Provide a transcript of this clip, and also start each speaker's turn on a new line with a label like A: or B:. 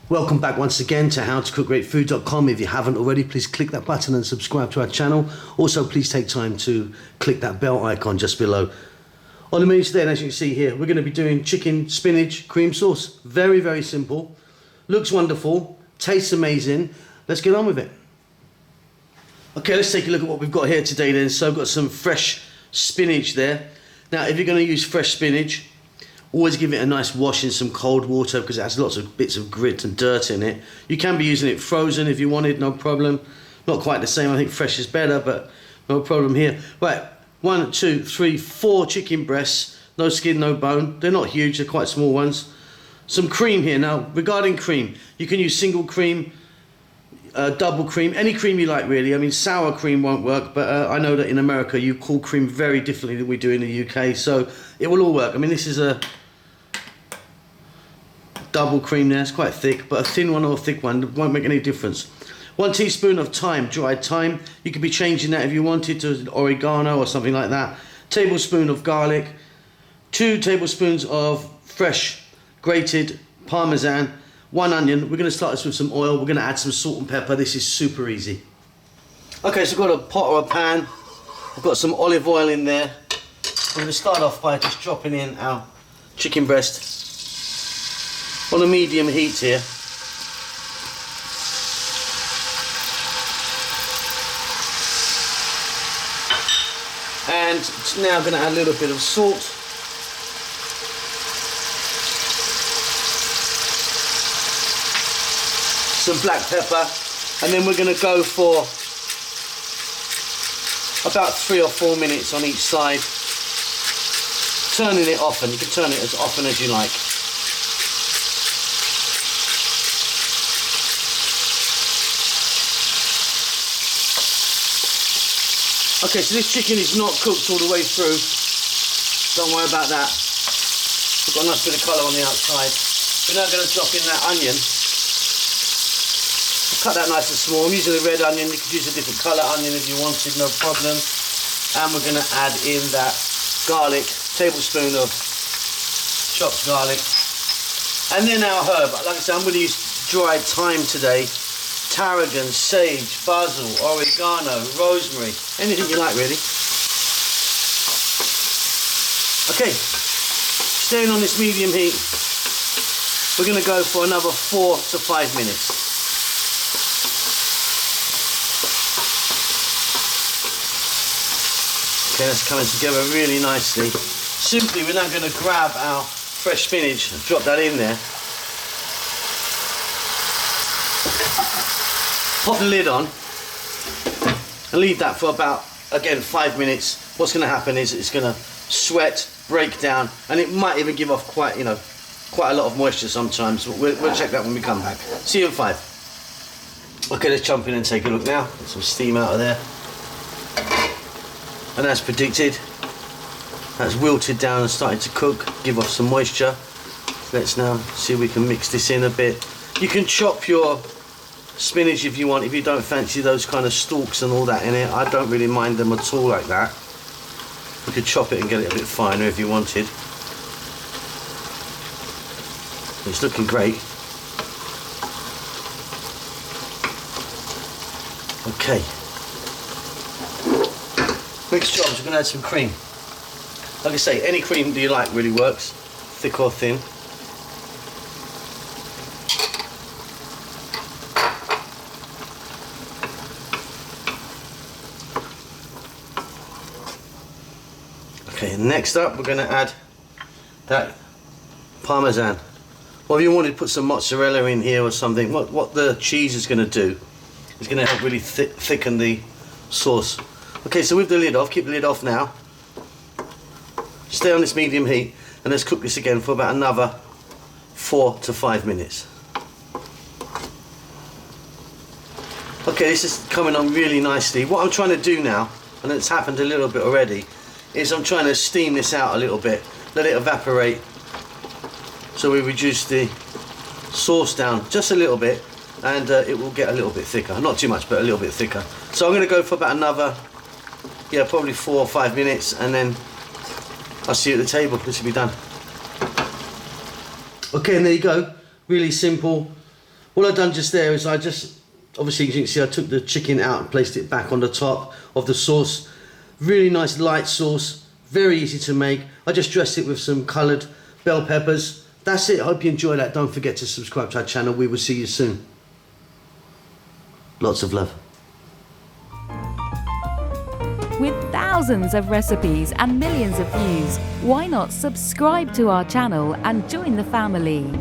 A: Welcome back once again to howtocookgreatfood.com. If you haven't already, please click that button and subscribe to our channel. Also, please take time to click that bell icon just below. On the menu today, and as you can see here, we're going to be doing chicken spinach cream sauce. Very, very simple. Looks wonderful. Tastes amazing. Let's get on with it. Okay, let's take a look at what we've got here today then. So I've got some fresh spinach there. Now, if you're going to use fresh spinach, always give it a nice wash in some cold water because it has lots of bits of grit and dirt in it. You can be using it frozen if you wanted, no problem. Not quite the same, I think fresh is better, but no problem here. Right, 1, 2, 3, 4 chicken breasts, no skin, no bone. They're not huge, they're quite small ones. Some cream here. Now, regarding cream, you can use single cream, double cream, any cream you like really. I mean, sour cream won't work, but I know that in America you call cream very differently than we do in the UK, so it will all work. I mean, this is a double cream there, it's quite thick, but a thin one or a thick one won't make any difference. 1 teaspoon of thyme, dried thyme. You could be changing that if you wanted to oregano or something like that. Tablespoon of garlic, 2 tablespoons of fresh grated parmesan, 1 onion. We're going to start this with some oil. We're going to add some salt and pepper. This is super easy. Okay, so I've got a pot or a pan. I've got some olive oil in there. I'm going to start off by just dropping in our chicken breast on a medium heat here. And now I'm going to add a little bit of salt. Some black pepper. And then we're going to go for about 3 or 4 minutes on each side. Turning it often. You can turn it as often as you like. Okay, so this chicken is not cooked all the way through. Don't worry about that. We've got a nice bit of colour on the outside. We're now going to drop in that onion. Cut that nice and small. I'm using a red onion. You could use a different colour onion if you wanted, no problem. And we're going to add in that garlic, tablespoon of chopped garlic. And then our herb. Like I said, I'm going to use dried thyme today. Tarragon, sage, basil, oregano, rosemary, anything you like really. Okay, staying on this medium heat, we're going to go for another 4 to 5 minutes. Okay, that's coming together really nicely. Simply, we're now going to grab our fresh spinach and drop that in there. Pop the lid on and leave that for about, again, 5 minutes. What's going to happen is it's going to sweat, break down, and it might even give off quite a lot of moisture sometimes. But we'll check that when we come back. See you in 5. Okay, let's jump in and take a look now. Get some steam out of there. And as predicted, that's wilted down and started to cook, give off some moisture. Let's now see if we can mix this in a bit. You can chop your spinach if you want, if you don't fancy those kind of stalks and all that in it. I don't really mind them at all like that. You could chop it and get it a bit finer if you wanted. It's looking great. Okay. Next job is we're going to add some cream. Like I say, any cream that you like really works, thick or thin. Okay, next up we're going to add that parmesan. Well, if you wanted to put some mozzarella in here or something, what the cheese is going to do is going to help really thicken the sauce. Okay, so with the lid off, keep the lid off now. Stay on this medium heat and let's cook this again for about another 4 to 5 minutes. Okay, this is coming on really nicely. What I'm trying to do now, and it's happened a little bit already, is I'm trying to steam this out a little bit, let it evaporate, so we reduce the sauce down just a little bit, and it will get a little bit thicker. Not too much, but a little bit thicker. So I'm going to go for about another, probably 4 or 5 minutes, and then I'll see you at the table. This will be done. Okay, and there you go. Really simple, What I've done just there is obviously as you can see, I took the chicken out and placed it back on the top of the sauce. Really nice light sauce, very easy to make. I just dressed it with some coloured bell peppers. That's it. I hope you enjoy that. Don't forget to subscribe to our channel. We will see you soon. Lots of love.
B: With thousands of recipes and millions of views, why not subscribe to our channel and join the family?